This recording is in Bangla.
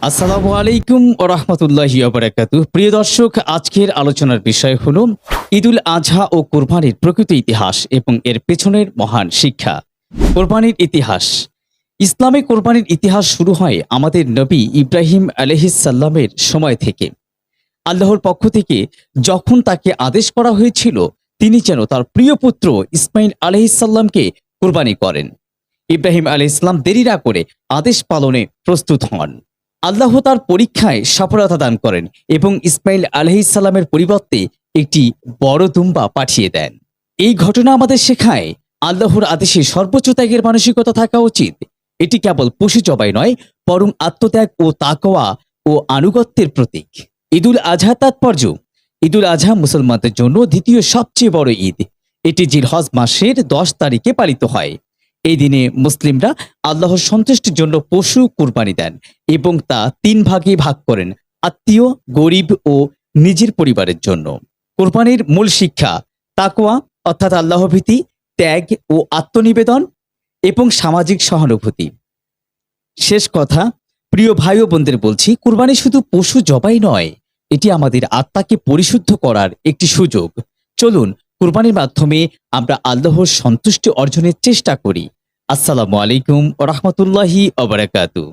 আসসালামু আলাইকুম ওয়া রাহমাতুল্লাহি ওয়া বারাকাতুহু। প্রিয় দর্শক, আজকের আলোচনার বিষয় হলো ঈদুল আজহা ও কোরবানির প্রকৃত ইতিহাস এবং এর পেছনের মহান শিক্ষা। কোরবানির ইতিহাস। ইসলামে কোরবানির ইতিহাস শুরু হয় আমাদের নবী ইব্রাহিম আলাইহিস সালামের সময় থেকে। আল্লাহর পক্ষ থেকে যখন তাকে আদেশ করা হয়েছিল তিনি যেন তার প্রিয় পুত্র ইসমাইল আলাইহিস সালামকে কোরবানি করেন। ইব্রাহিম আলাইহিস সালাম দেরি না করে আদেশ পালনে প্রস্তুত হন। আল্লাহ তার পরীক্ষায় সফলতা দান করেন এবং ইসমাইল আলাইহিস সালামের পরিবর্তে একটি বড় দুম্বা পাঠিয়ে দেন। এই ঘটনা আমাদের শেখায় আল্লাহর আদেশে সর্বোচ্চ ত্যাগের মানসিকতা থাকা উচিত। এটি কেবল পশু জবাই নয়, বরং আত্মত্যাগ ও তাকওয়া ও আনুগত্যের প্রতীক। ঈদুল আজহা তাৎপর্য। ঈদুল আজহা মুসলমানদের জন্য দ্বিতীয় সবচেয়ে বড় ঈদ। এটি জিলহজ মাসের 10 তারিখে পালিত হয়। এই দিনে মুসলিমরা আল্লাহর সন্তুষ্টির জন্য পশু কুরবানি দেন এবং তা 3 ভাগে ভাগ করেন: আত্মীয়, গরিব ও নিজের পরিবারের জন্য। কোরবানির মূল শিক্ষা: তাকওয়া অর্থাৎ আল্লাহ ভীতি, ত্যাগ ও আত্মনিবেদন এবং সামাজিক সহানুভূতি। শেষ কথা, প্রিয় ভাই ও বোনদের বলছি, কুরবানি শুধু পশু জবাই নয়, এটি আমাদের আত্মাকে পরিশুদ্ধ করার একটি সুযোগ। চলুন কুরবানির মাধ্যমে আমরা আল্লাহর সন্তুষ্টি অর্জনের চেষ্টা করি। আসসালামু আলাইকুম ওয়া রাহমাতুল্লাহি ওয়া বারাকাতুহু।